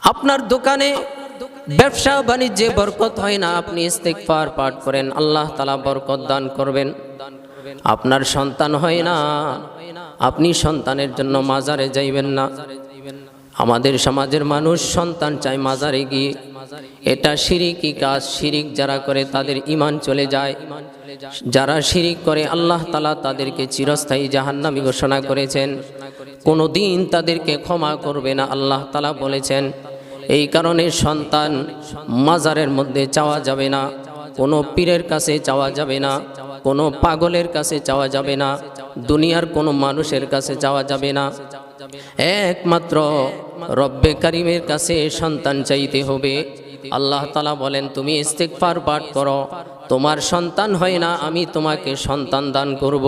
আপনার দোকানে ব্যবসা বাণিজ্যে বরকত হয় না, আপনি ইস্তিগফার পাঠ করেন, আল্লাহ তাআলা বরকত দান করবেন। আপনার সন্তান হয় না, আপনি সন্তানের জন্য মাজারে যাইবেন না। আমাদের সমাজের মানুষ সন্তান চায় মাজারে গিয়ে, এটা শিরকি কাজ। শিরিক যারা করে তাদের ঈমান চলে যায়। যারা শিরিক করে আল্লাহ তাআলা তাদেরকে চিরস্থায়ী জাহান্নামী ঘোষণা করেছেন, কোনোদিন তাদেরকে ক্ষমা করবে না আল্লাহ তাআলা বলেছেন। এই কারণে সন্তান মাজারের মধ্যে চাওয়া যাবে না, কোনো পীরের কাছে চাওয়া যাবে না, কোনো পাগলের কাছে চাওয়া যাবে না, দুনিয়ার কোনো মানুষের কাছে চাওয়া যাবে না। একমাত্র রব্বে কারিমের কাছে সন্তান চাইতে হবে। আল্লাহ তাআলা বলেন, তুমি ইস্তিগফার পাঠ করো, তোমার সন্তান হয় না, আমি তোমাকে সন্তান দান করব।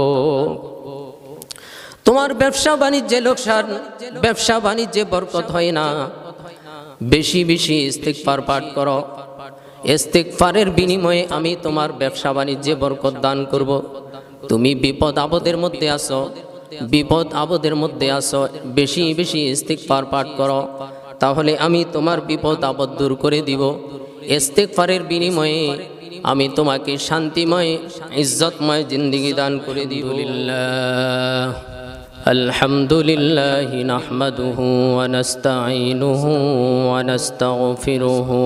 তোমার ব্যবসা বাণিজ্যে লোকসান, ব্যবসা বাণিজ্যে বরকত হয় না, বেশি বেশি ইস্তিগফার পাঠ করো। ইস্তিগফারের বিনিময়ে আমি তোমার ব্যবসা বাণিজ্যে বরকত দান করব। তুমি বিপদ আপদের মধ্যে আছো, বিপদ আপদের মধ্যে আছো, বেশি বেশি ইস্তিগফার পাঠ করো, তাহলে আমি তোমার বিপদ আপদ দূর করে দিব। ইস্তিগফারের বিনিময়ে আমি তোমাকে শান্তিময় ইজ্জতময় জিন্দেগি দান করে দিব। আলহামদুলিল্লাহি নাহমাদুহু ওয়া নাস্তাঈনুহু ওয়া নাস্তাগফিরুহু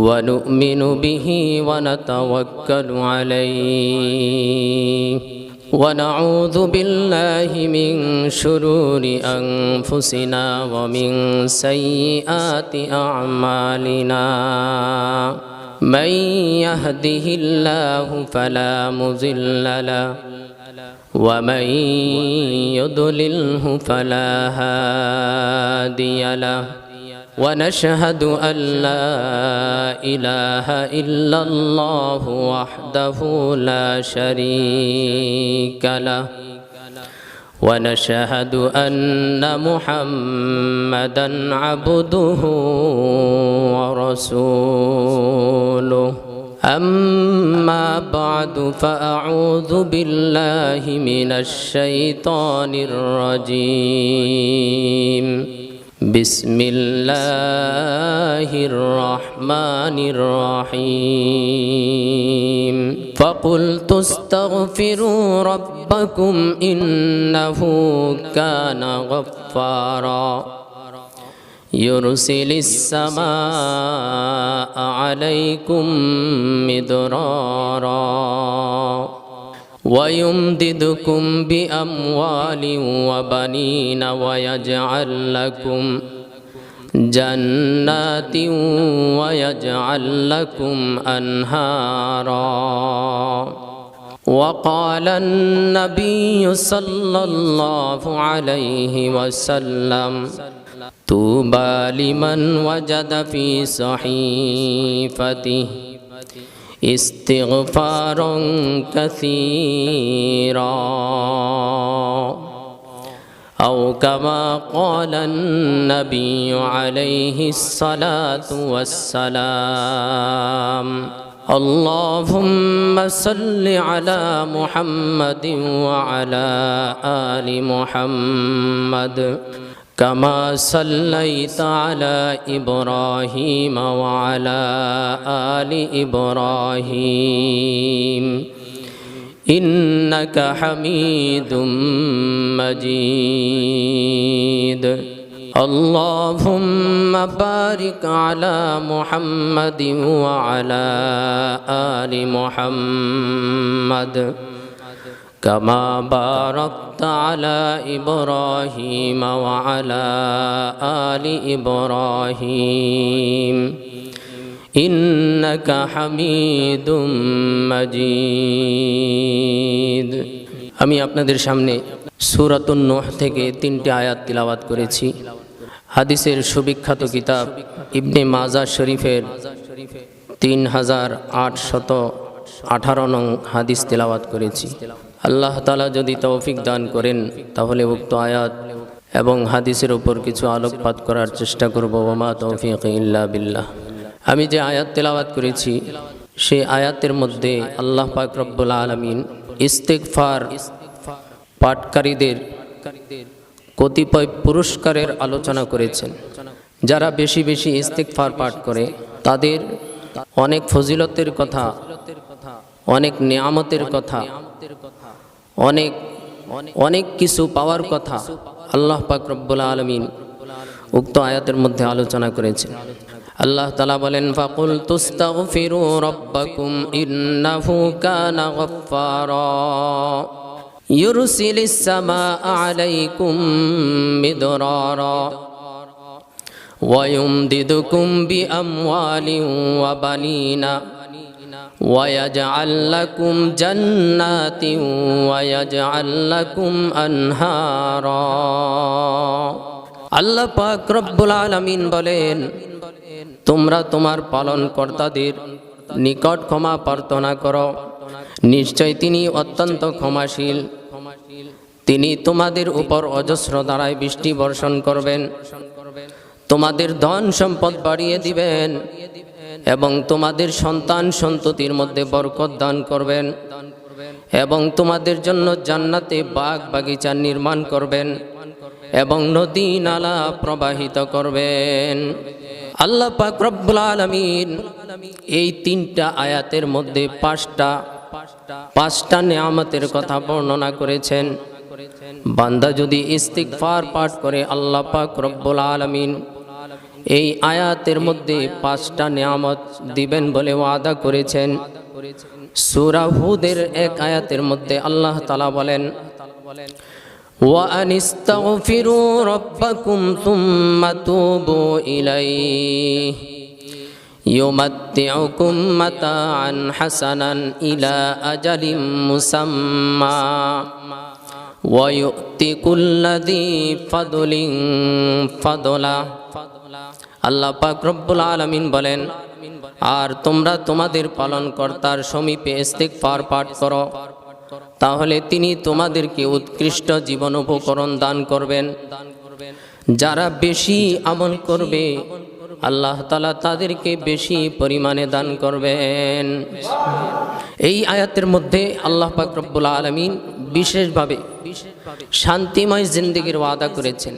ওয়া নু'মিনু বিহি ওয়া নাতাওয়াক্কালু আলাইহি ওয়া নাউযু বিল্লাহি মিন শুরুরি আনফুসিনা ওয়া মিন সাইয়্যাতি আ'মালিনা। মান ইয়াহদিহিল্লাহু ফালা মুযিল্লা লাহু ওয়া মান ইউদ্লিলহু ফালা হাদিয়া লাহু। ওয়া নাশহাদু আল লা ইলাহা ইল্লাল্লাহু ওয়াহদাহু লা শারীকা লাহু ওয়া নাশহাদু আন্না মুহাম্মাদান আবদুহু ওয়া রাসূলুহু। أما بعد فأعوذ بالله من الشيطان الرجيم. بسم الله الرحمن الرحيم. فقلت استغفروا ربكم إنه كان غفارا يرسل السماء عليكم مدرارا ويمددكم بأموال وبنين ويجعل لكم جنات ويجعل لكم أنهارا. وقال النبي صلى الله عليه وسلم طوبى لمن وجد في صحيفته استغفارا كثيرا أو كما قال النبي عليه الصلاة والسلام. اللهم صل على محمد وعلى آل محمد كما صليت على إبراهيم وعلى آل إبراهيم إنك حميد مجيد. اللهم بارك على محمد وعلى آل محمد كما باركت على إبراهيم وعلى آل إبراهيم إنك حميد مجيد. আমি আপনাদের সামনে সূরাতুন নূহ থেকে 3টি আয়াত তিলাওয়াত করেছি। হাদিসের সুবিখ্যাত কিতাব ইবনে মাজাহ শরীফের 3818 নং হাদিস তিলাওয়াত করেছি। আল্লাহ তাআলা যদি তৌফিক দান করেন তাহলে উক্ত আয়াত এবং হাদিসের উপর কিছু আলোকপাত করার চেষ্টা করব। ওয়া তৌফিক ইল্লা বিল্লাহ। আমি যে আয়াত তেলাওয়াত করেছি সেই আয়াতের মধ্যে আল্লাহ পাক রব্বুল আলামিন ইস্তিগফার পাঠকারীদের কতিপয় পুরস্কারের আলোচনা করেছেন। যারা বেশি বেশি ইস্তিগফার পাঠ করে তাদের অনেক ফজিলতের কথা, অনেক নিয়ামতের কথা, অনেক অনেক কিছু পাওয়ার কথা আল্লাহ পাক রব্বুল আলামিন উক্ত আয়াতের মধ্যে আলোচনা করেছেন। আল্লাহ তাআলা বলেন, ফাকুল তুস্তাগফিরু রাব্বাকুম ইন্নাহু কানা গফফারা ইউরসিলিস সামাআ আলাইকুম মিদরারা ওয়ায়ুমদিদুকুম বিআমওয়ালিন ওয়া বানিনা ওয়ায়াজআল লাকুম জান্নাতিন ওয়ায়াজআল লাকুম আনহারা। আল্লাহ পাক রব্বুল আলামিন বলেন, তোমরা তোমার পালনকর্তাদের নিকট ক্ষমা প্রার্থনা করো, নিশ্চয় তিনি অত্যন্ত ক্ষমাশীল। তিনি তোমাদের উপর অজস্র ধারায় বৃষ্টি বর্ষণ করবেন, তোমাদের ধন সম্পদ বাড়িয়ে দিবেন এবং তোমাদের সন্তান সন্ততির মধ্যে বরকত দান করবেন এবং তোমাদের জন্য জান্নাতে বাগ বাগিচা নির্মাণ করবেন এবং নদী নালা প্রবাহিত করবেন। আল্লাহ পাক রব্বুল আলামিন এই তিনটা আয়াতের মধ্যে পাঁচটা নিয়ামতের কথা বর্ণনা করেছেন। বান্দা যদি ইস্তিগফার পাঠ করে আল্লাহ পাক রব্বুল আলামিন এই আয়াতের মধ্যে পাঁচটা নিয়ামত দিবেন বলে ওয়াদা করেছেন। সূরা হুদের এক আয়াতের মধ্যে আল্লাহ তাআলা বলেন, ওয়া আনিস্তাগফিরু রাব্বাকুম সুম্মা তুবু ইলাইহি ইউমাত্তিউকুম মাতাআন হাসানান ইলা আজালিম মুসাম্মা ওয়া ইউতি কুল্লাযী ফাদলিন ফাদলা। আল্লাহ পাক রব্বুল আলামিন বলেন, আর তোমরা তোমাদের পালনকর্তার সমীপে ইস্তিগফার পাঠ করো, তাহলে তিনি তোমাদেরকে উৎকৃষ্ট জীবন উপকরণ দান করবেন। যারা বেশি আমল করবে আল্লাহ তাআলা তাদেরকে বেশি পরিমাণে দান করবেন। এই আয়াতের মধ্যে আল্লাহ পাক রব্বুল আলামিন বিশেষভাবে শান্তিময় জিন্দেগির ওয়াদা করেছেন।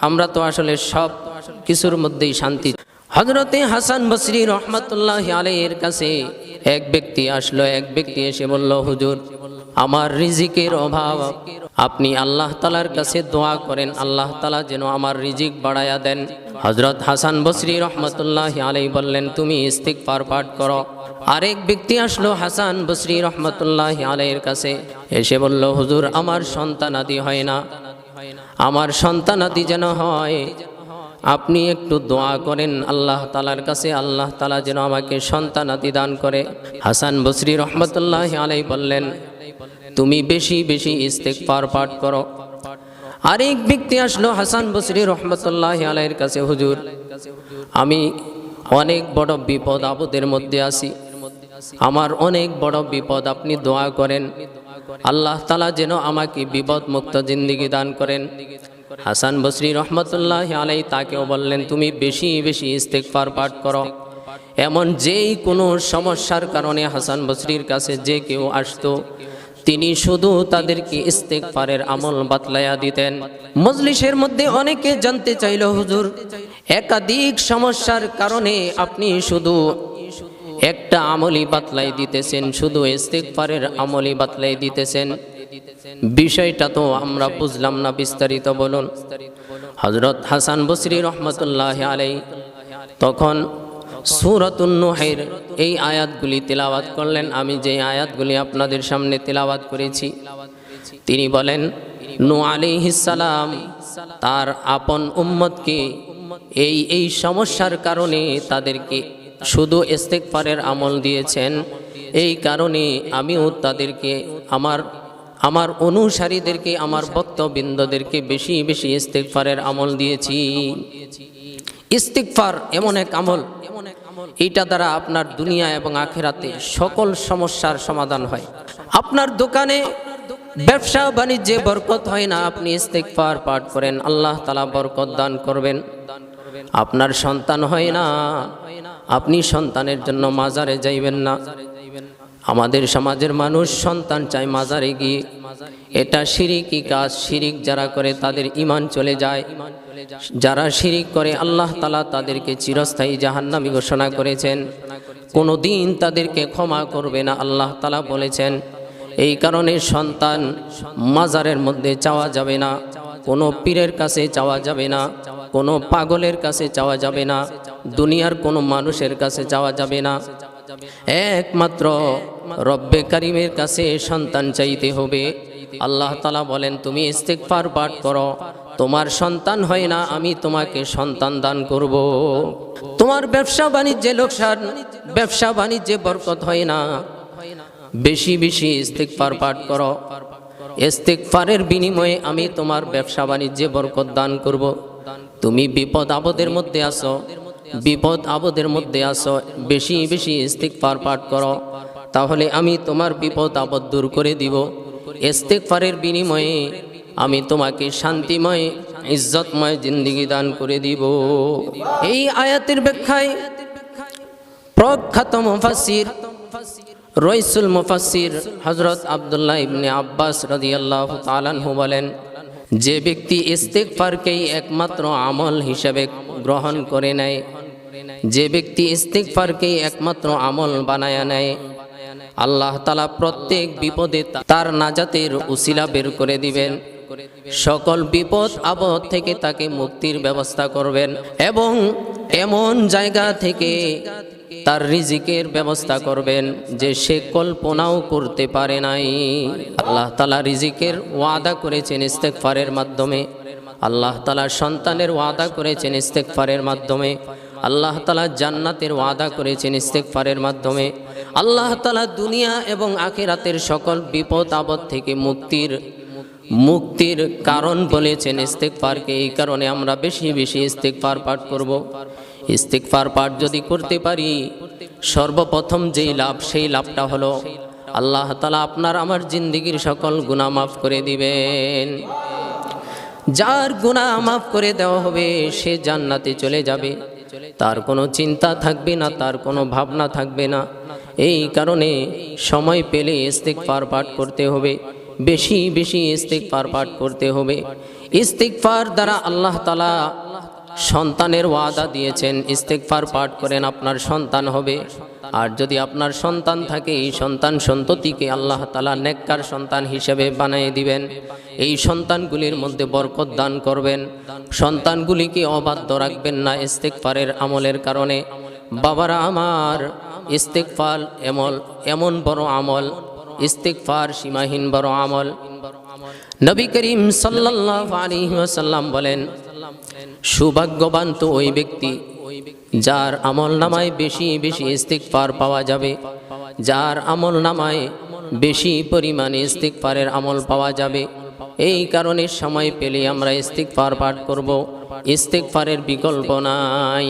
আমরা তো আসলে সব কিছুর মধ্যেই শান্তি। হযরতে হাসান বসরি রহমাতুল্লাহি আলাইহির কাছে এক ব্যক্তি আসলো। এক ব্যক্তি এসে বলল, হুজুর, আমার রিজিকের অভাব, আপনি আল্লাহ তাআলার কাছে দোয়া করেন আল্লাহ তাআলা যেন আমার রিজিক বাড়ায়া দেন। হযরত হাসান বসরি রহমাতুল্লাহি আলাইহি বললেন, তুমি ইস্তিগফার পাঠ করো। আরেক ব্যক্তি আসলো হাসান বসরি রহমাতুল্লাহি আলাইহির কাছে, এসে বলল, হুজুর, আমার সন্তানাদি হয় না, আমার সন্তানাদি যেন হয়, আপনি একটু দোয়া করেন আল্লাহ তাআলার কাছে, আল্লাহ তাআলা যেন আমাকে সন্তানাদি দান করে। হাসান বসরি রহমাতুল্লাহি আলাইহি বললেন, তুমি বেশি বেশি ইস্তিগফার পাঠ করো। আরেক ব্যক্তি আসলো হাসান বসরি রহমাতুল্লাহি আলাইহির কাছে, হুজুর, আমি অনেক বড় বিপদ আপদের মধ্যে আছি, আমার অনেক বড় বিপদ, আপনি দোয়া করেন আল্লাহ তাআলা যেন আমাকে বিপদ মুক্ত জিন্দেগি দান করেন। হাসান বসরি রহমাতুল্লাহি আলাইহি তাকেও বললেন, তুমি বেশি বেশি ইস্তিগফার পাঠ করো। এমন যেই কোনো সমস্যার কারণে হাসান বসরির কাছে যে কেউ আসতো, তিনি শুধু তাদেরকে ইস্তিগফারের আমল বাতলায়া দিতেন। মজলিসের মধ্যে অনেকে জানতে চাইল, হুজুর, একাধিক সমস্যার কারণে আপনি শুধু একটা আমলই বাতলাই দিতেছেন, শুধু ইস্তিগফারের আমলই বাতলাই দিতেছেন, বিষয়টা তো আমরা বুঝলাম না, বিস্তারিত বলুন। হযরত হাসান বসরি রহমাতুল্লাহি আলাইহি তখন সূরাতুন নূহের এই আয়াতগুলি তেলাওয়াত করলেন। আমি যে আয়াতগুলি আপনাদের সামনে তেলাওয়াত করেছি, তিনি বলেন, নূহ আলাইহিস সালাম তার আপন উম্মতকে এই সমস্যার কারণে তাদেরকে শুধু ইস্তিগফারের আমল দিয়েছেন। এই কারণে আমিও তাদেরকে আমার অনুসারীদেরকে, আমার ভক্তবৃন্দদেরকে বেশি বেশি ইস্তিগফারের আমল দিয়েছি। ইস্তিগফার এমন এক আমল, এইটা দ্বারা আপনার দুনিয়া এবং আখিরাতে সকল সমস্যার সমাধান হয়। আপনার দোকানে ব্যবসা বাণিজ্যে বরকত হয় না, আপনি ইস্তিগফার পাঠ করেন, আল্লাহ তাআলা বরকত দান করবেন। আপনার সন্তান হয় না, আপনি সন্তানের জন্য মাজারে যাইবেন না। আমাদের সমাজের মানুষ সন্তান চায় মাজারে গিয়ে, এটা শিরিকি কাজ। শিরিক যারা করে তাদের ঈমান চলে যায়। যারা শিরিক করে আল্লাহ তাআলা তাদেরকে চিরস্থায়ী জাহান্নামী ঘোষণা করেছেন, কোনোদিন তাদেরকে ক্ষমা করবে না আল্লাহ তাআলা বলেছেন। এই কারণে সন্তান মাজারের মধ্যে চাওয়া যাবে না, কোনো পীরের কাছে চাওয়া যাবে না, কোনো পাগলের কাছে চাওয়া যাবে না, দুনিয়ার কোনো মানুষের কাছে চাওয়া যাবে না। একমাত্র রব্বে কারিমের কাছে সন্তান চাইতে হবে। আল্লাহ তাআলা বলেন, তুমি ইস্তিগফার পাঠ করো, তোমার সন্তান হয় না, আমি তোমাকে সন্তান দান করব। তোমার ব্যবসা বাণিজ্যে লোকসান, ব্যবসা বাণিজ্যে বরকত হয় না, বেশি বেশি ইস্তিগফার পাঠ করো। ইস্তিগফারের বিনিময়ে আমি তোমার ব্যবসা বাণিজ্যে বরকত দান করব। তুমি বিপদ আপদের মধ্যে আসো, বিপদ আপদের মধ্যে আসো, বেশি বেশি ইস্তিগফার পাঠ করো, তাহলে আমি তোমার বিপদ আপদ দূর করে দিব। ইস্তিগফারের বিনিময়ে আমি তোমাকে শান্তিময় ইজ্জতময় জিন্দেগি দান করে দিব। এই আয়াতের ব্যাখ্যায় প্রখ্যাত মুফাসসির রইসুল মুফাসসির হযরত আব্দুল্লাহ ইবনে আব্বাস রাদিয়াল্লাহু তাআলা আনহু বলেন, যে ব্যক্তি ইস্তিগফারকেই একমাত্র আমল হিসেবে গ্রহণ করে নেয়, যে ব্যক্তি ইস্তিগফারকেই একমাত্র আমল বানায়া নেয়, আল্লাহ তাআলা প্রত্যেক বিপদে তার নাজাতের উসিলা বের করে দিবেন, সকল বিপদ আপদ থেকে তাকে মুক্তির ব্যবস্থা করবেন এবং এমন জায়গা থেকে তার রিজিকের ব্যবস্থা করবেন যে সে কল্পনাও করতে পারে নাই। আল্লাহ তাআলা রিজিকের ওয়াদা করেছেন ইস্তিগফারের মাধ্যমে, আল্লাহ তাআলা সন্তানের ওয়াদা করেছেন ইস্তিগফারের মাধ্যমে, আল্লাহ তাআলা জান্নাতের ওয়াদা করেছেন ইস্তিগফারের মাধ্যমে, আল্লাহ তাআলা দুনিয়া এবং আখিরাতের সকল বিপদ আপদ থেকে মুক্তির কারণ বলেছেন ইস্তিগফারকে। এই কারণে আমরা বেশি বেশি ইস্তিগফার পাঠ করব। ইস্তিগফার পাঠ যদি করতে পারি, সর্বপ্রথম যেই লাভ, সেই লাভটা হলো আল্লাহ তাআলা আপনার আমার জিন্দেগীর সকল গুনাহ মাফ করে দিবেন। যার গুনাহ মাফ করে দেওয়া হবে সে জান্নাতে চলে যাবে, তার কোনো চিন্তা থাকবে না, তার কোনো ভাবনা থাকবে না। এই কারণে সময় পেলে ইস্তিগফার পাঠ করতে হবে, বেশি বেশি ইস্তিগফার পাঠ করতে হবে। ইস্তিগফার দ্বারা আল্লাহ তাআলা সন্তানের ওয়াদা দিয়েছেন, ইস্তিগফার পাঠ করেন আপনার সন্তান হবে। আর যদি আপনার সন্তান থাকে, এই সন্তান সন্ততিকে আল্লাহ তাআলা নেককার সন্তান হিসেবে বানিয়ে দিবেন। এই সন্তানগুলির মধ্যে বরকত দান করবেন, সন্তানগুলিকে অবাধ্য রাখবেন না ইস্তিগফারের আমলের কারণে। বাবারা আমার, ইস্তিগফার এমন বড় আমল, ইস্তিগফার সীমাহীন বড় আমল। নবী করিম সাল্লাল্লাহু আলাইহি ওয়াসাল্লাম বলেন, সৌভাগ্যবান তো ওই ব্যক্তি যার আমল নামায় বেশি বেশি ইস্তিগফার পাওয়া যাবে, যার আমল নামায় বেশি পরিমাণে ইস্তিগফারের আমল পাওয়া যাবে। এই কারণে সময় পেলে আমরা ইস্তিগফার পাঠ করব, ইস্তিগফারের বিকল্প নাই।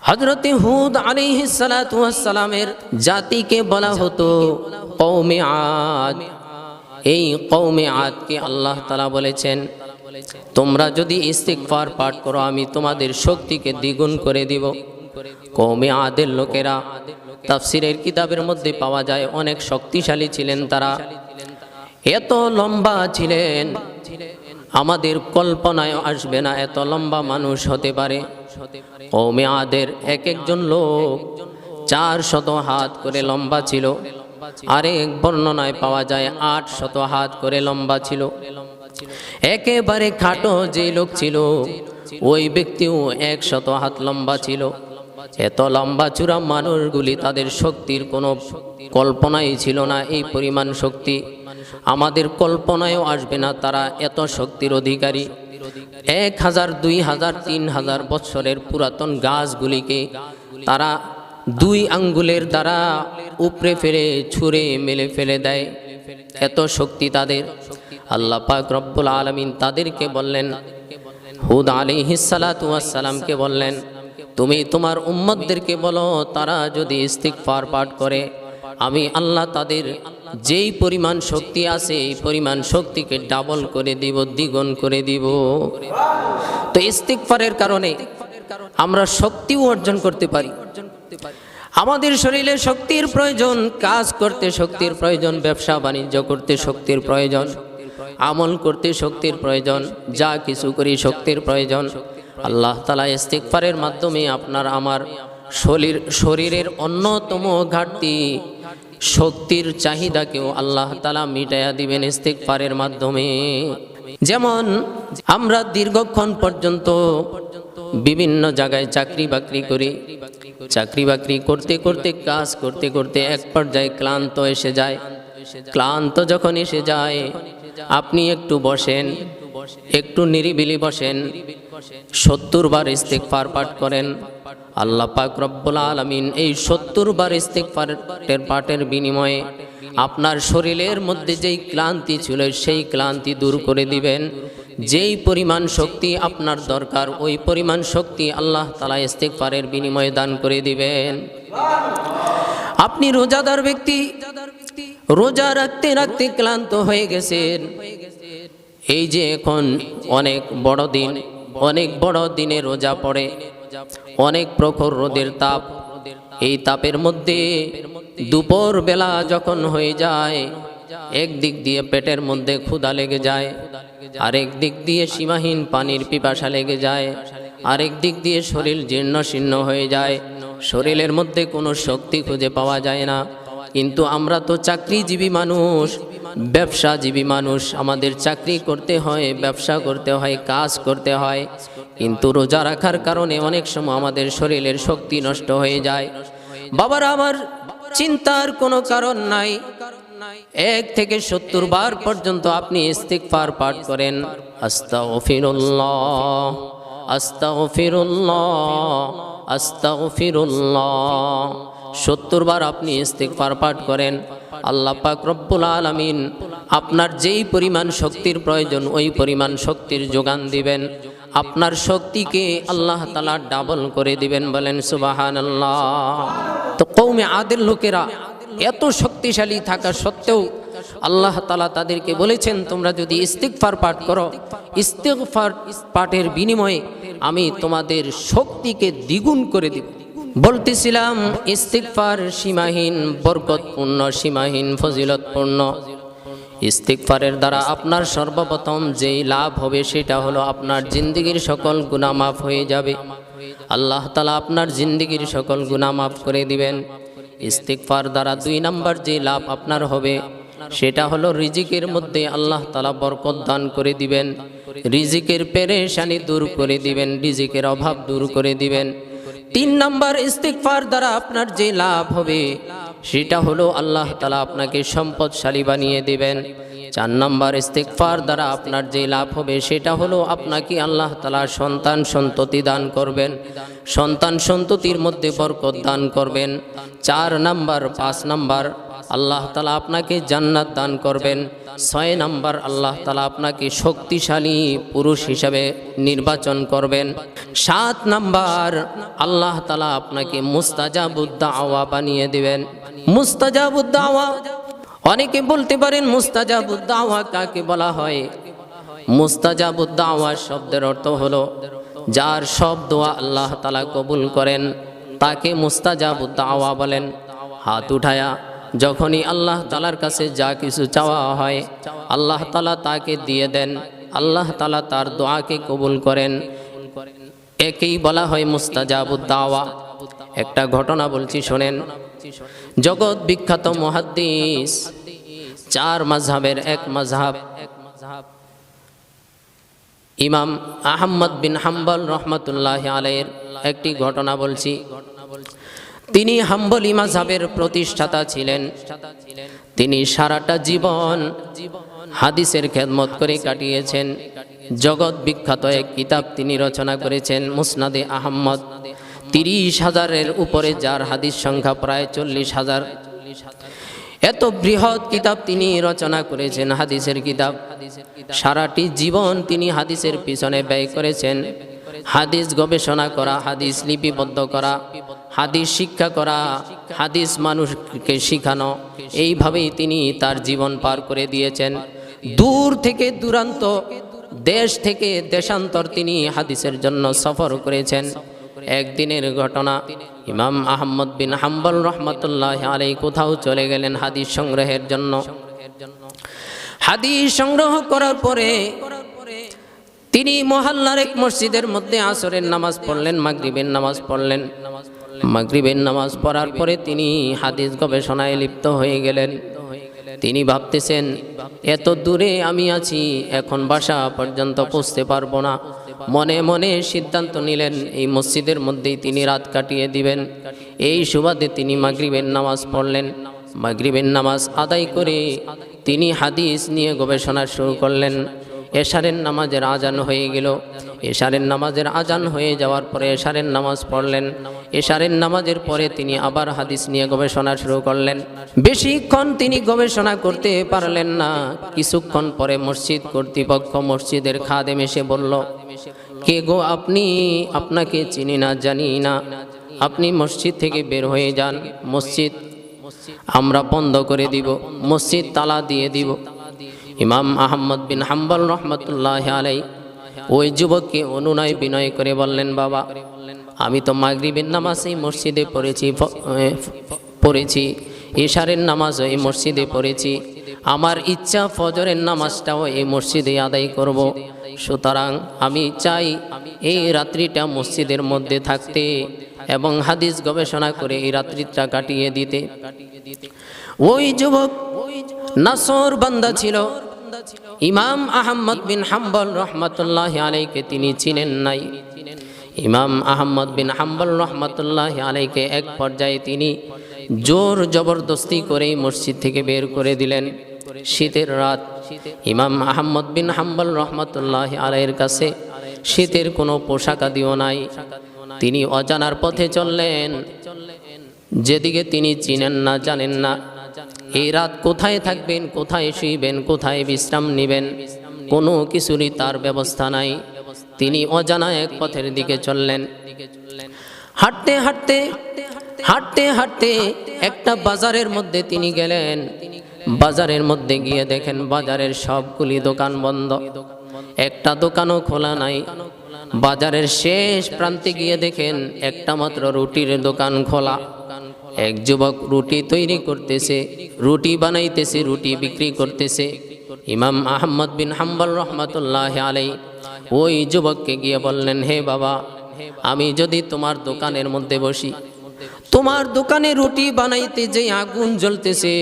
হযরত হুদ আলাইহিস সালাতু ওয়াস সালামের জাতিকে বলা হতো কওমে আদ। এই কওমে আদকে আল্লাহ তাআলা বলেছেন, তোমরা যদি ইস্তিগফার পাঠ করো আমি তোমাদের শক্তিকে দ্বিগুণ করে দিব। কওমে আদের লোকেরা তাফসীরের কিতাবের মধ্যে পাওয়া যায় অনেক শক্তিশালী ছিলেন তারা, এত লম্বা ছিলেন আমাদের কল্পনায় আসবে না এত লম্বা মানুষ হতে পারে। কওমে আদের এক একজন লোক 400 হাত করে লম্বা ছিল, আরেক বর্ণনায় পাওয়া যায় 800 হাত করে লম্বা ছিল। একেবারে খাটো যে লোক ছিল ওই ব্যক্তিও 100 হাত লম্বা ছিল। এত লম্বা চূড়া মানুষগুলি, তাদের শক্তির কোনো কল্পনাই ছিল না। এই পরিমাণ শক্তি আমাদের কল্পনায়ও আসবে না, তারা এত শক্তির অধিকারী। 1000, 2000, 3000 বছরের পুরাতন গাছগুলিকে তারা 2 আঙ্গুলের দ্বারা উপরে ফেলে ছুঁড়ে মেলে ফেলে দেয়, এত শক্তি তাদের। আল্লাহ পাক রব্বুল আলামিন তাদেরকে বললেন, হুদ আলাইহিস সালাতু ওয়াস সালামকে বললেন, তুমি তোমার উম্মতদেরকে বলো তারা যদি ইস্তিগফার পাঠ করে আমি আল্লাহ তাদের যেই পরিমাণ শক্তি আছে এই পরিমাণ শক্তিকে ডাবল করে দিব, দ্বিগুণ করে দিব। তো ইস্তিগফারের কারণে আমরা শক্তিও অর্জন করতে পারি, আমাদের শরীরে শক্তির প্রয়োজন, কাজ করতে শক্তির প্রয়োজন, ব্যবসা বাণিজ্য করতে শক্তির প্রয়োজন, আমল করতে শক্তির প্রয়োজন, যা কিছু করি শক্তির প্রয়োজন। আল্লাহ তাআলা ইস্তিগফারের মাধ্যমে আপনার আমার শরীরের অন্যতম ঘাটতি শক্তির চাহিদাকেও আল্লাহ তাআলা মিটাইয়া দিবেন ইস্তিগফারের মাধ্যমে। যেমন আমরা দীর্ঘক্ষণ পর্যন্ত বিভিন্ন জায়গায় চাকরি বাকরি করি, চাকরি বাকরি করতে করতে কাজ করতে করতে এক পর্যায়ে ক্লান্ত এসে যায়। ক্লান্ত যখন এসে যায়, আপনি একটু বসেন, একটু নিরিবিলি বসেন, 70 বার ইস্তিগফার পাঠ করেন। আল্লাহ পাক রব্বুল আলামিন এই 70 বার ইস্তিগফারের পাঠের বিনিময়ে আপনার শরীরের মধ্যে যেই ক্লান্তি ছিল সেই ক্লান্তি দূর করে দিবেন। যেই পরিমাণ শক্তি আপনার দরকার ওই পরিমাণ শক্তি আল্লাহ তাআলা ইস্তিগফারের বিনিময়ে দান করে দিবেন। আপনি রোজাদার ব্যক্তি, রোজা রাখতে রাখতে ক্লান্ত হয়ে গেছেন। এই যে এখন অনেক বড় দিন, অনেক বড় দিনে রোজা পড়ে, অনেক প্রখর রোদের তাপ, এই তাপের মধ্যে দুপুর বেলা যখন হয়ে যায়, একদিক দিয়ে পেটের মধ্যে ক্ষুধা লেগে যায়, আরেক দিক দিয়ে সীমাহীন পানির পিপাসা লেগে যায়, আরেক দিক দিয়ে শরীর জীর্ণ শীর্ণ হয়ে যায়, শরীরের মধ্যে কোনো শক্তি খুঁজে পাওয়া যায় না। কিন্তু আমরা তো চাকরিজীবী মানুষ, ব্যবসাজীবী মানুষ, আমাদের চাকরি করতে হয়, ব্যবসা করতে হয়, কাজ করতে হয়, কিন্তু রোজা রাখার কারণে অনেক সময় আমাদের শরীরের শক্তি নষ্ট হয়ে যায়। বাবারা আমার, চিন্তার কোনো কারণ নাই। 1 থেকে 70 বার পর্যন্ত আপনি ইস্তিগফার পাঠ করেন। আস্তাগফিরুল্লাহ, আস্তাগফিরুল্লাহ, আস্তাগফিরুল্লাহ, 70 বার আপনি ইস্তিগফার পাঠ করেন। আল্লাহ পাক রব্বুল আলামিন আপনার যেই পরিমাণ শক্তির প্রয়োজন ওই পরিমাণ শক্তির যোগান দিবেন। আপনার শক্তিকে আল্লাহ তাআলা ডাবল করে দিবেন। বলেন সুবহানাল্লাহ। তো কওমে আদের লোকেরা এত শক্তিশালী থাকা সত্ত্বেও আল্লাহ তাআলা তাদেরকে বলেছেন, তোমরা যদি ইস্তিগফার পাঠ করো, ইস্তিগফার পাঠের বিনিময়ে আমি তোমাদের শক্তিকে দ্বিগুণ করে দিব। বলতেছিলাম ইস্তিগফার সীমাহীন বরকতপূর্ণ, সীমাহীন ফজিলতপূর্ণ। ইস্তিগফারের দ্বারা আপনার সর্বপ্রথম যেই লাভ হবে সেটা হলো আপনার জিন্দেগীর সকল গুনাহ মাফ হয়ে যাবে। আল্লাহ তাআলা আপনার জিন্দেগীর সকল গুনাহ মাফ করে দিবেন। ইস্তিগফার দ্বারা 2 নাম্বার যে লাভ আপনার হবে সেটা হলো রিজিকের মধ্যে আল্লাহ তাআলা বরকত দান করে দিবেন, রিজিকের পেরেশানি দূর করে দিবেন, রিজিকের অভাব দূর করে দিবেন। 3 নাম্বার ইস্তিগফার দ্বারা আপনার যে লাভ হবে সেটা হলো আল্লাহ তাআলা আপনাকে সম্পদশালী বানিয়ে দিবেন। 4 নাম্বার ইস্তিগফার দ্বারা আপনার যে লাভ হবে সেটা হলো আপনাকে আল্লাহ তাআলা সন্তান সন্ততি দান করবেন, সন্তান সন্ততির মধ্যে বরকত দান করবেন। 4 নাম্বার 5 নাম্বার আল্লাহ তাআলা আপনাকে জান্নাত দান করবেন। 6 নাম্বার আল্লাহ তাআলা আপনাকে শক্তিশালী পুরুষ হিসাবে নির্বাচন করবেন। 7 নাম্বার আল্লাহ তাআলা আপনাকে মুস্তাজাবুদ দাওয়া বানিয়ে দিবেন। মুস্তাজাবুদ দাওয়া, অনেকে বলতে পারেন মুস্তাজাবুদ দাওয়া কাকে বলা হয়? মুস্তাজাবুদ দাওয়া শব্দের অর্থ হলো যার সব দোয়া আল্লাহ তাআলা কবুল করেন তাকে মুস্তাজাবুদ দাওয়া বলেন। হাত উঠায়া যখনই আল্লাহ তাআলার কাছে যা কিছু চাওয়া হয় আল্লাহ তাআলা তাকে দিয়ে দেন, আল্লাহ তাআলা তার দোয়াকে কবুল করেন, একেই বলা হয় মুস্তাজাবুদ দাওয়া। একটা ঘটনা বলছি শোনেন। জগৎ বিখ্যাত মুহাদ্দিস, 4 মাযহাবের এক মাযহাব ইমাম আহমদ বিন হাম্বল রহমাতুল্লাহি আলাইহির একটি ঘটনা বলছি। তিনি হাম্বলি মাযহাবের প্রতিষ্ঠাতা ছিলেন। তিনি সারাটা জীবন হাদিসের খেদমত করে কাটিয়েছেন। জগৎ বিখ্যাত এক কিতাব তিনি রচনা করেছেন, মুসনাদে আহমদ। 30,000-এর উপরে, যার হাদিস সংখ্যা প্রায় 40,000। এত বৃহৎ কিতাব তিনি রচনা করেছেন, হাদিসের কিতাব। সারাটি জীবন তিনি হাদিসের পিছনে ব্যয় করেছেন। হাদিস গবেষণা করা, হাদিস লিপিবদ্ধ করা, হাদিস শিক্ষা করা, হাদিস মানুষকে শিখানো, এইভাবেই তিনি তার জীবন পার করে দিয়েছেন। দূর থেকে দূরান্ত, দেশ থেকে দেশান্তর তিনি হাদিসের জন্য সফর করেছেন। একদিনের ঘটনা, ইমাম আহমদ বিন হাম্বল রহমতুল্লাহ আলাইহি কোথাও চলে গেলেন হাদিস সংগ্রহের জন্য। হাদিস সংগ্রহ করার পরে তিনি মহল্লার এক মসজিদের মধ্যে আসরের নামাজ পড়লেন, মাগরিবের নামাজ পড়লেন। মাগরিবের নামাজ পড়ার পরে তিনি হাদিস গবেষণায় লিপ্ত হয়ে গেলেন। তিনি ভাবতেছেন, এত দূরে আমি আছি, এখন বাসা পর্যন্ত পৌঁছতে পারবো না। মনে মনে সিদ্ধান্ত নিলেন এই মসজিদের মধ্যেই তিনি রাত কাটিয়ে দিবেন। এই সুবাদে তিনি মাগরিবের নামাজ পড়লেন। মাগরিবের নামাজ আদায় করে তিনি হাদিস নিয়ে গবেষণা শুরু করলেন। এশারের নামাজের আজান হয়ে গেল। এশারের নামাজের আজান হয়ে যাওয়ার পরে এশারের নামাজ পড়লেন। এশারের নামাজের পরে তিনি আবার হাদিস নিয়ে গবেষণা শুরু করলেন। বেশিক্ষণ তিনি গবেষণা করতে পারলেন না। কিছুক্ষণ পরে মসজিদ কর্তৃপক্ষ, মসজিদের খাদেম এসে বলল, কে গো আপনি? আপনাকে চিনি না, জানি না, আপনি মসজিদ থেকে বের হয়ে যান। মসজিদ আমরা বন্ধ করে দিব, মসজিদ তালা দিয়ে দিব। ইমাম আহমদ বিন হাম্বল রহমতুল্লাহ আলাইহি ওই যুবককে অনুনয় বিনয় করে বললেন, বাবা, আমি তো মাগরিবের নামাজ এই মসজিদে পড়েছি, এশারের নামাজও এই মসজিদে পড়েছি, আমার ইচ্ছা ফজরের নামাজটাও এই মসজিদে আদায় করব। সুতরাং আমি চাই এই রাত্রিটা মসজিদের মধ্যে থাকতে এবং হাদিস গবেষণা করে এই রাত্রিটা কাটিয়ে দিতে। ওই যুবক নাসর বান্দা ছিল। ইমাম আহমদ বিন হাম্বল রহমতুল্লাহ আলাইহিকে তিনি চিনেন নাই। ইমাম আহমদ বিন হাম্বল রহমতুল্লাহ আলাইহিকে এক পর্যায়ে তিনি জোর জবরদস্তি করে মসজিদ থেকে বের করে দিলেন। শীতের রাত, ইমাম আহমদ বিন হাম্বল রহমতুল্লাহ আলাইহির কাছে শীতের কোনো পোশাক আদিও নাই। তিনি অজানার পথে চললেন, যেদিকে তিনি চিনেন না, জানেন না। এই রাত কোথায় থাকবেন, কোথায় শুইবেন, কোথায় বিশ্রাম নেবেন, কোনো কিছুরই তার ব্যবস্থা নাই। তিনি অজানা এক পথের দিকে চললেন। হাঁটতে হাঁটতে হাঁটতে হাঁটতে একটা বাজারের মধ্যে তিনি গেলেন। বাজারের মধ্যে গিয়ে দেখেন বাজারের সবগুলি দোকান বন্ধ, একটা দোকানও খোলা নাই। বাজারের শেষ প্রান্তে গিয়ে দেখেন একটা মাত্র রুটির দোকান খোলা। এক যুবক রুটি তৈরি করতেছে, রুটি বানাইতেছে, রুটি বিক্রি করতেছে। ইমাম আহমদ বিন হাম্বল রহমতুল্লাহ আলাইহি ওই যুবককে গিয়ে বললেন, হে বাবা, আমি যদি তোমার দোকানের মধ্যে বসি, তোমার দোকানে রুটি বানাইতে যে আগুন জ্বলতেছে,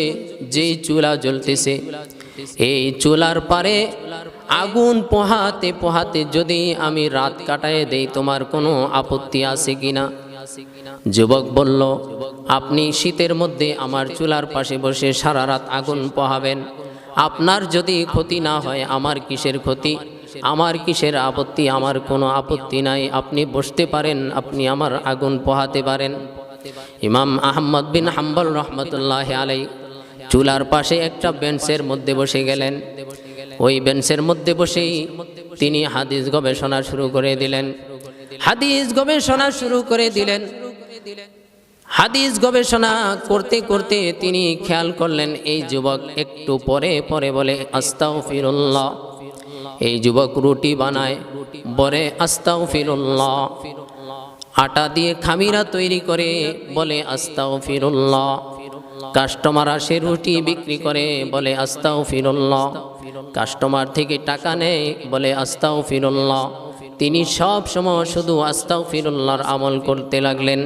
যেই চুলা জ্বলতেছে, এই চুলার পারে আগুন পোহাতে পোহাতে যদি আমি রাত কাটায় দেই, তোমার কোনো আপত্তি আছে কিনা? যুবক বলল, আপনি শীতের মধ্যে আমার চুলার পাশে বসে সারা রাত আগুন পোহাবেন, আপনার যদি ক্ষতি না হয় আমার কিসের ক্ষতি, আমার কিসের আপত্তি? আমার কোনো আপত্তি নাই, আপনি বসতে পারেন, আপনি আমার আগুন পোহাতে পারেন। ইমাম আহমদ বিন হাম্বল রহমতুল্লাহ আলাইহি চুলার পাশে একটা বেঞ্চের মধ্যে বসে গেলেন। ওই বেঞ্চের মধ্যে বসেই তিনি হাদিস গবেষণা শুরু করে দিলেন। হাদিস গবেষণা শুরু করে দিলেন। হাদিস গবেষণা করতে করতে তিনি খেয়াল করলেন এই যুবক একটু পরে পরে বলে আস্তাগফিরুল্লাহ। এই যুবক রুটি বানায়, বলে আস্তাগফিরুল্লাহ। আটা দিয়ে খামিরা তৈরি করে, বলে আস্তাগফিরুল্লাহ। কাস্টমার আসে রুটি বিক্রি করে, বলে আস্তাগফিরুল্লাহ। কাস্টমার থেকে টাকা নেয়, বলে আস্তাগফিরুল্লাহ। তিনি সব সময় শুধু আস্তাগফিরুল্লাহর আমল করতে লাগলেন।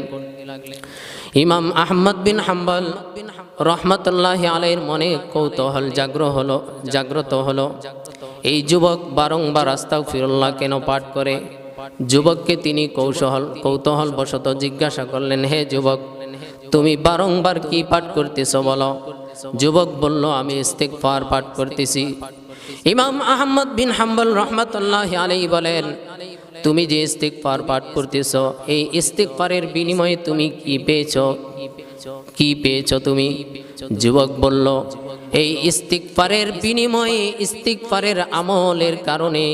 ইমাম আহমদ বিন হাম্বল রহমতুল্লাহি আলাইহির মনে কৌতূহল জাগ্রত হলো। এই যুবক বারংবার আস্তাগফিরুল্লাহ কেন পাঠ করে? যুবককে তিনি কৌতূহল বশত জিজ্ঞাসা করলেন, হে যুবক, তুমি বারংবার কি পাঠ করতেছ বলো? যুবক বলল, আমি ইস্তিগফার পাঠ করতেছি। ইমাম আহমদ বিন হাম্বল রহমতুল্লাহি আলাইহি বলেন, তুমি যে ইস্তিগফার পাঠ করতেছ, এই ইস্তিগফারের বিনিময়ে তুমি কি পেয়েছো? কি পেয়েছো তুমি? যুবক বলল, এই ইস্তিগফারের বিনিময়ে, ইস্তিগফারের আমলের কারণে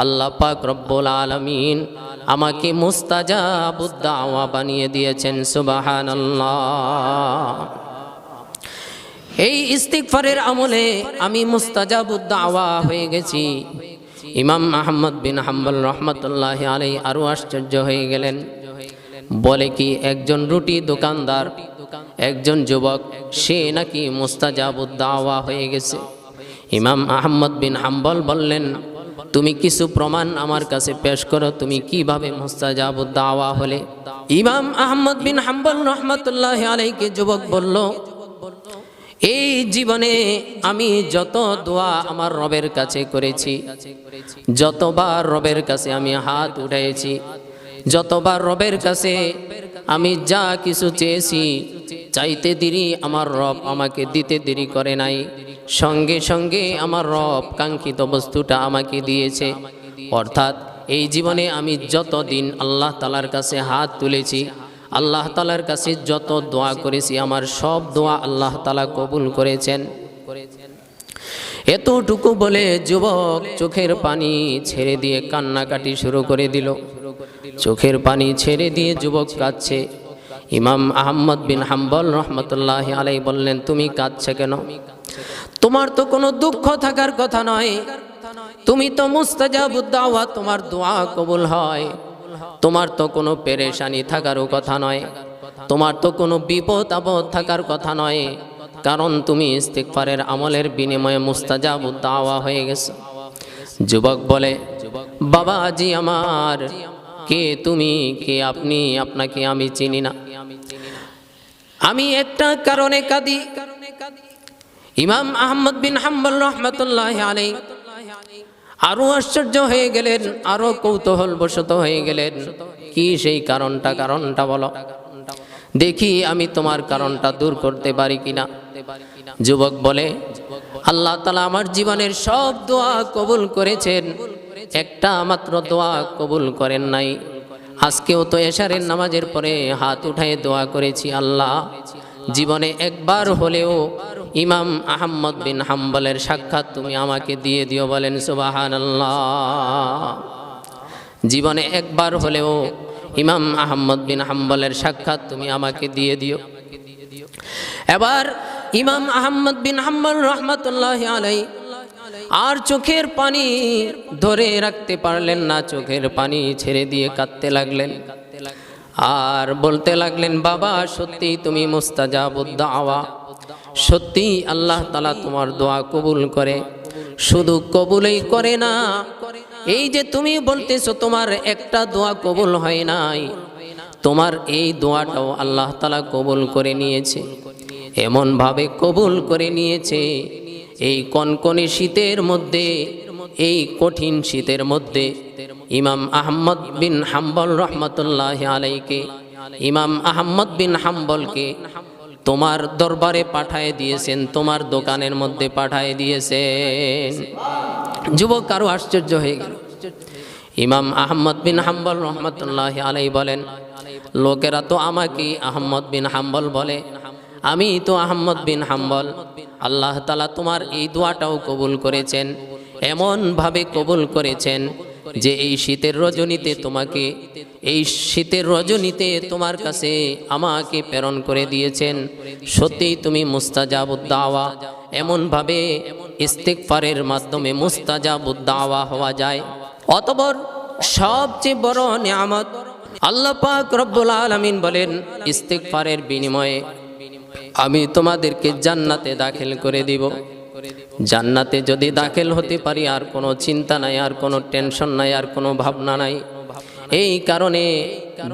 আল্লাহ পাক রব্বুল আলামিন আমাকে মুস্তাজাবুদ দাওয়া বানিয়ে দিয়েছেন। সুবহানাল্লাহ। এই ইস্তিগফারের আমলে আমি মুস্তাজাবুদ দাওয়া হয়ে গেছি। ইমাম আহমদ বিন হাম্বল রহমতুল্লাহি আলাইহি আরো আশ্চর্য হয়ে গেলেন। বলে কি একজন রুটি দোকানদার, একজন যুবক, সে নাকি মুস্তাজাবুদ দাওয়া হয়ে গেছে। ইমাম আহমদ বিন হাম্বল বললেন, তুমি কিছু প্রমাণ আমার কাছে পেশ করো, তুমি কিভাবে মুস্তাজাবুদ দাওয়া হলে। ইমাম আহমদ বিন হাম্বল রহমতুল্লাহি আলাইহি যুবক বলল, এই জীবনে আমি যত দোয়া আমার রবের কাছে করেছি, যতবার রবের কাছে আমি হাত উঠাইছি, যতবার রবের কাছে আমি যা কিছু চেয়েছি, চাইতে দেরি আমার রব আমাকে দিতে দেরি করে নাই, সঙ্গে সঙ্গে আমার রব কাঙ্ক্ষিত বস্তুটা আমাকে দিয়েছে। অর্থাৎ এই জীবনে আমি যতদিন আল্লাহ তাআলার কাছে হাত তুলেছি, আল্লাহ তাআলার কাছে যত দোয়া করেছি, আমার সব দোয়া আল্লাহ তাআলা কবুল করেছেন। এতটুকু বলে যুবক চোখের পানি ছেড়ে দিয়ে কান্নাকাটি শুরু করে দিল। চোখের পানি ছেড়ে দিয়ে যুবক কাঁদছে। ইমাম আহমদ বিন হাম্বল রহমতুল্লাহি আলাইহি বললেন, তুমি কাঁদছো কেন? তোমার তো কোনো দুঃখ থাকার কথা নয়, তুমি তো মুস্তাজাবুদ দাওয়া, তোমার দোয়া কবুল হয়। তোমার তো কোনো পেরেশানি থাকারও কথা নয়, তোমার তো কোনো বিপদ আপদ থাকার কথা নয়, কারণ তুমি ইস্তিগফারের আমলের বিনিময়ে মুস্তাজাবুদ দাওয়া হয়ে গেছো। যুবক বলে, বাবাজি আমার, কে তুমি, কে আপনি? আপনাকে আমি চিনি না। আমি একটা কারণে কাঁদি। ইমাম আহমদ বিন হাম্বল রহমতুল্লাহি আলাইহি আরো আশ্চর্য হয়ে গেলেন, আরো কৌতূহল বশত হয়ে গেলেন। কি সেই কারণটা বলো দেখি, আমি তোমার কারণটা দূর করতে পারি কিনা। যুবক বলে, আল্লাহ তাআলা আমার জীবনের সব দোয়া কবুল করেছেন, একটা মাত্র দোয়া কবুল করেন নাই। আজকেও তো এশারের নামাজের পরে হাত উঠায় দোয়া করেছি, আল্লাহ জীবনে একবার হলেও ইমাম আহমদ বিন হাম্বলের সাক্ষাৎ তুমি আমাকে দিয়ে দিও। বলেন সুবহানাল্লাহ। জীবনে একবার হলেও ইমাম আহমদ বিন হাম্বলের সাক্ষাৎ তুমি আমাকে দিয়ে দিও। এবার ইমাম আহমদ বিন হাম্বল রহমতুল্লাহি আলাইহি আর চোখের পানি ধরে রাখতে পারলেন না, চোখের পানি ছেড়ে দিয়ে কাঁদতে লাগলেন আর বলতে লাগলেন, বাবা সত্যি তুমি মুস্তাজাবুদ দাওয়া, সত্যি আল্লাহ তাআলা তোমার দোয়া কবুল করে। শুধু কবুলই করে না, এই যে তুমি বলতেছো তোমার একটা দোয়া কবুল হয় নাই, তোমার এই দোয়াটাও আল্লাহ তাআলা কবুল করে নিয়েছে। এমন ভাবে কবুল করে নিয়েছে, এই কনকনে শীতের মধ্যে, এই কঠিন শীতের মধ্যে ইমাম আহমদ বিন হাম্বল রহমতুল্লাহি আলাইহি ইমাম আহমদ বিন হাম্বলকে তোমার দরবারে পাঠায় দিয়েছেন, তোমার দোকানের মধ্যে পাঠায় দিয়েছেন। যুবক আরো আশ্চর্য হয়ে গেল। ইমাম আহমদ বিন হাম্বল রহমতুল্লাহি আলাইহি বলেন, লোকেরা তো আমাকে আহমদ বিন হাম্বল বলে, আমি তো আহমদ বিন হাম্বল। আল্লাহ তাআলা তোমার এই দোয়াটাও কবুল করেছেন, এমন ভাবে কবুল করেছেন যে এই শীতের রজনীতে তোমাকে, এই শীতের রজনীতে তোমার কাছে আমাকে প্রেরণ করে দিয়েছেন। সত্যিই তুমি মুস্তাজাবুদ দাওয়া। এমন ভাবে ইস্তিগফারের মাধ্যমে মুস্তাজাবুদ দাওয়া হওয়া যায়। অতঃপর সবচেয়ে বড় নিয়ামত আল্লাহ পাক রব্বুল আলামিন বলেন, ইস্তিগফারের বিনিময়ে আমি তোমাদেরকে জান্নাতে দাখিল করে দিব। জান্নাতে যদি দাখিল হতে পারি, আর কোনো চিন্তা নাই, আর কোনো টেনশন নাই, আর কোনো ভাবনা নাই। এই কারণে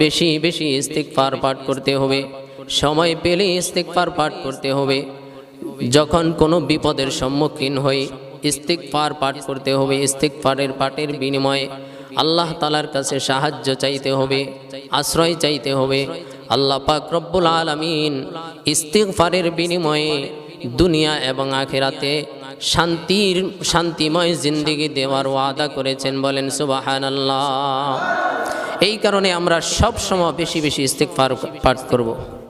বেশি বেশি ইস্তিগফার পাঠ করতে হবে, সময় পেলে ইস্তিগফার পাঠ করতে হবে। যখন কোনো বিপদের সম্মুখীন হই, ইস্তিগফার পাঠ করতে হবে। ইস্তিগফারের পাঠের বিনিময়ে আল্লাহ তাআলার কাছে সাহায্য চাইতে হবে, আশ্রয় চাইতে হবে। আল্লাহ পাক রব্বুল আলামিন ইস্তিগফারের বিনিময়ে দুনিয়া এবং আখিরাতে শান্তিময় জিন্দেগি দেওয়ার ওয়াদা করেছেন। বলেন সুবহানাল্লাহ। এই কারণে আমরা সব সময় বেশি বেশি ইস্তিগফার পাঠ করব।